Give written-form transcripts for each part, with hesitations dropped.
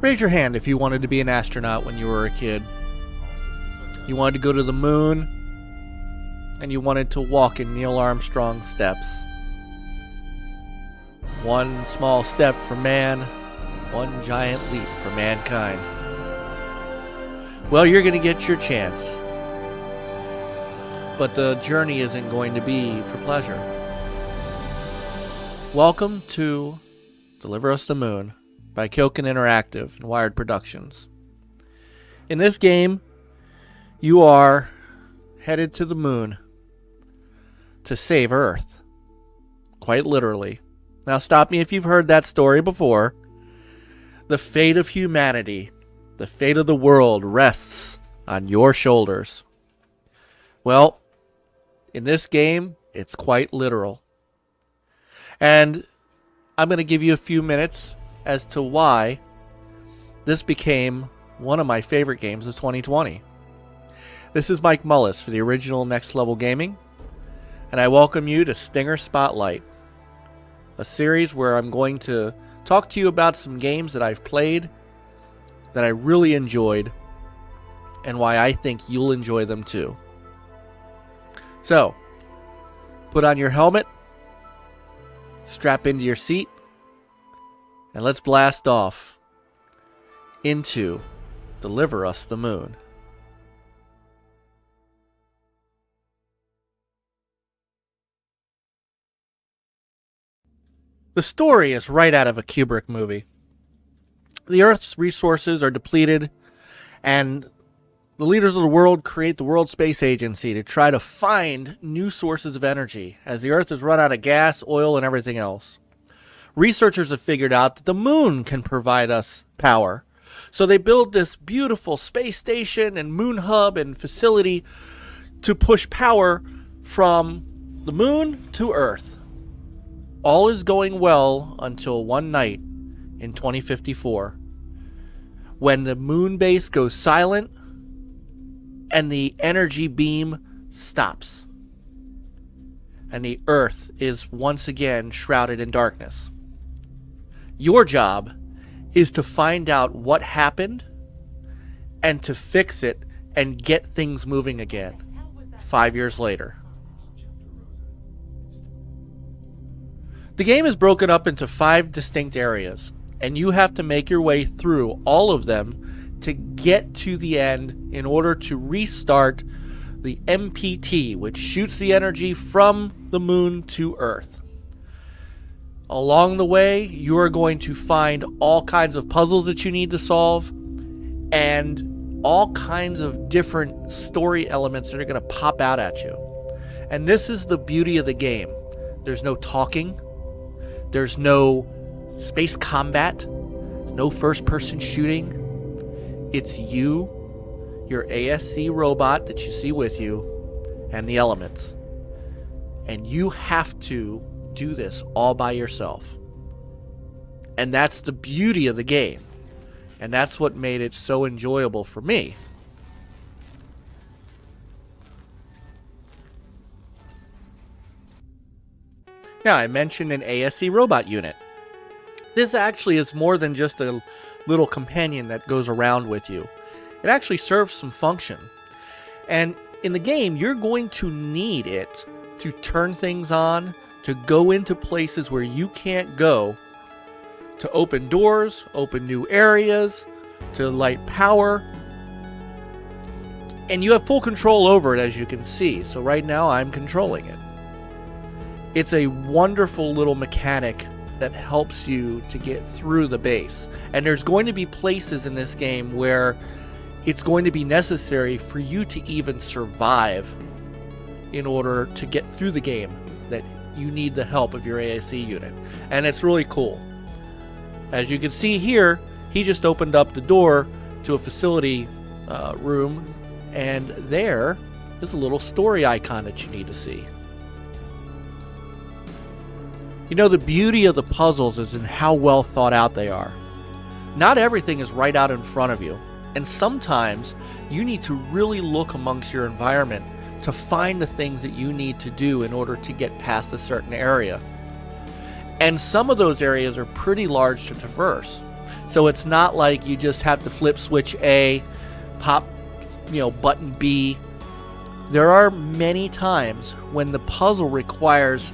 Raise your hand if you wanted to be an astronaut when you were a kid. You wanted to go to the moon, and you wanted to walk in Neil Armstrong's steps. One small step for man, one giant leap for mankind. Well, you're going to get your chance. But the journey isn't going to be for pleasure. Welcome to Deliver Us the Moon by Kyokin Interactive and Wired Productions. In this game, you are headed to the moon to save Earth. Quite literally. Now stop me if you've heard that story before. The fate of humanity, the fate of the world rests on your shoulders. Well, in this game, it's quite literal. And I'm going to give you a few minutes as to why this became one of my favorite games of 2020. This is Mike Mullis for the original Next Level Gaming, and I welcome you to Stinger Spotlight, a series where I'm going to talk to you about some games that I've played that I really enjoyed and why I think you'll enjoy them too. So, put on your helmet, strap into your seat, and let's blast off into Deliver Us the Moon. The story is right out of a Kubrick movie. The Earth's resources are depleted, and the leaders of the world create the World Space Agency to try to find new sources of energy, as the Earth has run out of gas, oil, and everything else. Researchers have figured out that the moon can provide us power. So they build this beautiful space station and moon hub and facility to push power from the moon to Earth. All is going well until one night in 2054, when the moon base goes silent and the energy beam stops, and the Earth is once again shrouded in darkness. Your job is to find out what happened and to fix it and get things moving again 5 years later. The game is broken up into 5 distinct areas, and you have to make your way through all of them to get to the end in order to restart the MPT, which shoots the energy from the moon to Earth. Along the way, you are going to find all kinds of puzzles that you need to solve and all kinds of different story elements that are going to pop out at you. And this is the beauty of the game. There's no talking. There's no space combat. There's no first-person shooting. It's you, your ASC robot that you see with you, and the elements. And you have to do this all by yourself. And that's the beauty of the game. And that's what made it so enjoyable for me. Now, I mentioned an ASC robot unit. This actually is more than just a little companion that goes around with you. It actually serves some function. And in the game, you're going to need it to turn things on, to go into places where you can't go, to open doors, open new areas, to light power. And you have full control over it, as you can see. So right now, I'm controlling it. It's a wonderful little mechanic that helps you to get through the base. And there's going to be places in this game where it's going to be necessary for you to even survive in order to get through the game, that you need the help of your ASC unit. And it's really cool. As you can see here, he just opened up the door to a facility room, and there is a little story icon that you need to see. You know, the beauty of the puzzles is in how well thought out they are. Not everything is right out in front of you, and sometimes you need to really look amongst your environment to find the things that you need to do in order to get past a certain area. And some of those areas are pretty large to traverse. So it's not like you just have to flip switch A, pop, button B. There are many times when the puzzle requires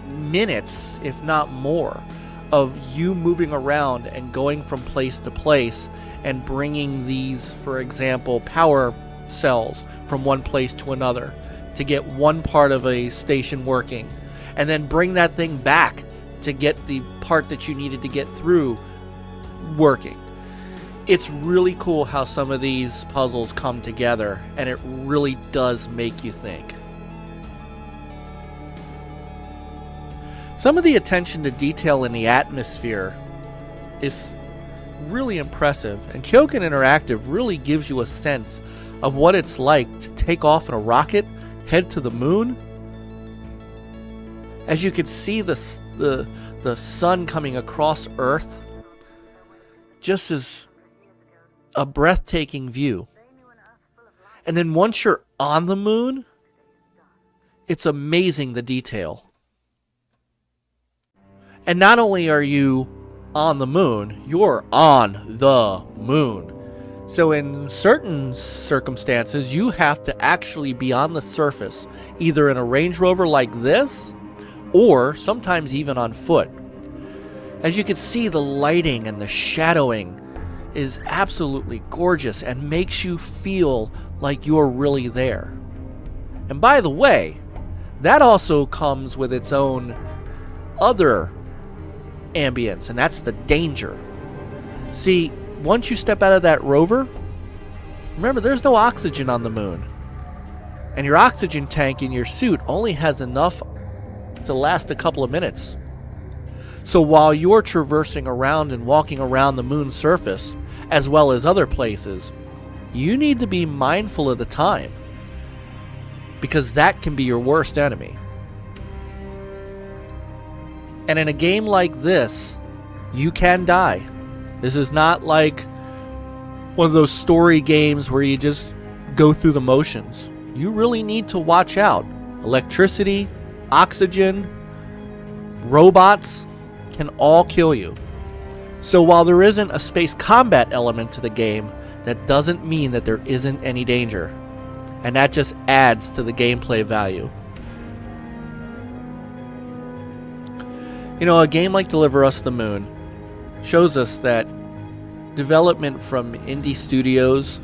minutes, if not more, of you moving around and going from place to place and bringing these, for example, power cells from one place to another to get one part of a station working, and then bring that thing back to get the part that you needed to get through working. It's really cool how some of these puzzles come together, and it really does make you think. Some of the attention to detail in the atmosphere is really impressive, and Kyoken Interactive really gives you a sense of what it's like to take off in a rocket, head to the moon. As you can see the sun coming across Earth, just as a breathtaking view. And then once you're on the moon, it's amazing the detail. And not only are you on the moon, you're on the moon. So in certain circumstances, you have to actually be on the surface, either in a Range Rover like this, or sometimes even on foot. As you can see, the lighting and the shadowing is absolutely gorgeous and makes you feel like you're really there. And by the way, that also comes with its own other ambience, and that's the danger. See, once you step out of that rover, remember there's no oxygen on the moon. And your oxygen tank in your suit only has enough to last a couple of minutes. So while you're traversing around and walking around the moon's surface, as well as other places, you need to be mindful of the time, because that can be your worst enemy. And in a game like this, you can die. This is not like one of those story games where you just go through the motions. You really need to watch out. Electricity, oxygen, robots can all kill you. So while there isn't a space combat element to the game, that doesn't mean that there isn't any danger. And that just adds to the gameplay value. A game like Deliver Us the Moon shows us that development from indie studios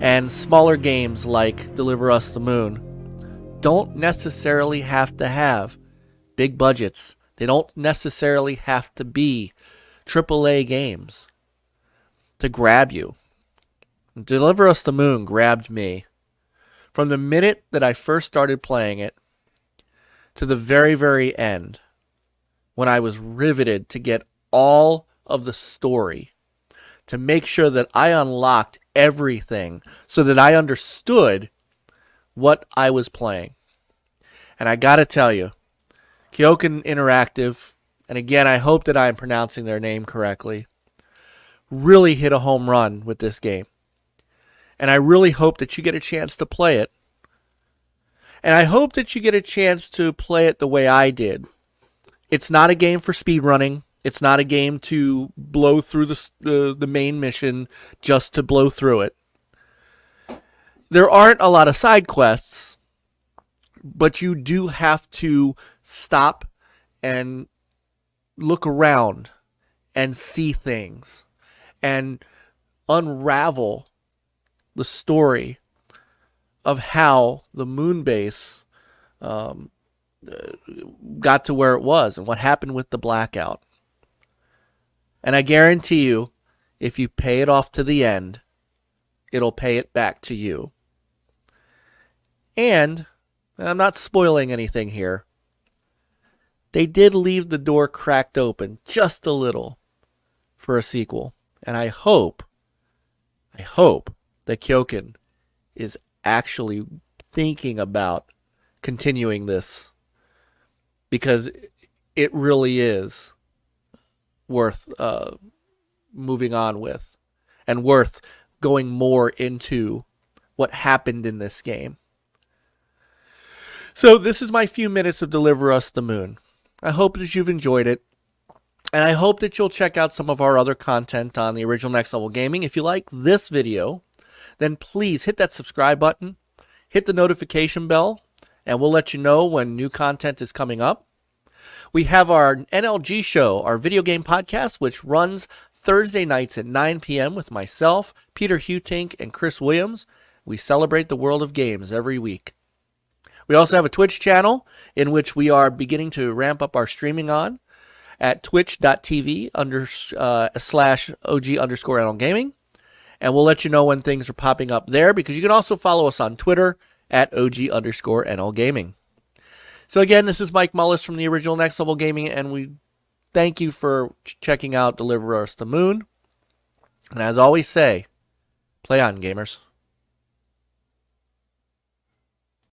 and smaller games like Deliver Us the Moon don't necessarily have to have big budgets. They don't necessarily have to be AAA games to grab you. Deliver Us the Moon grabbed me. From the minute that I first started playing it to the very, very end, when I was riveted to get all of the story, to make sure that I unlocked everything so that I understood what I was playing. And I gotta tell you, Kyoken Interactive, and again, I hope that I'm pronouncing their name correctly, really hit a home run with this game. And I really hope that you get a chance to play it. And I hope that you get a chance to play it the way I did. It's not a game for speedrunning. It's not a game to blow through the main mission just to blow through it. There aren't a lot of side quests, but you do have to stop and look around and see things and unravel the story of how the moon base got to where it was and what happened with the blackout. And I guarantee you, if you pay it off to the end, it'll pay it back to you. And I'm not spoiling anything here. They did leave the door cracked open just a little for a sequel. And I hope that Kyoken is actually thinking about continuing this, because it really is worth moving on with and worth going more into what happened in this game. So this is my few minutes of Deliver Us the Moon. I hope that you've enjoyed it. And I hope that you'll check out some of our other content on the original Next Level Gaming. If you like this video, then please hit that subscribe button, hit the notification bell, and we'll let you know when new content is coming up. We have our NLG show, our video game podcast, which runs Thursday nights at 9 p.m. with myself, Peter Hutink, and Chris Williams. We celebrate the world of games every week. We also have a Twitch channel in which we are beginning to ramp up our streaming on at twitch.tv /OG_NL Gaming. And we'll let you know when things are popping up there, because you can also follow us on Twitter at OG_NL Gaming. So again, this is Mike Mullis from the original Next Level Gaming, and we thank you for checking out Deliver Us the Moon. And as I always say, play on, gamers.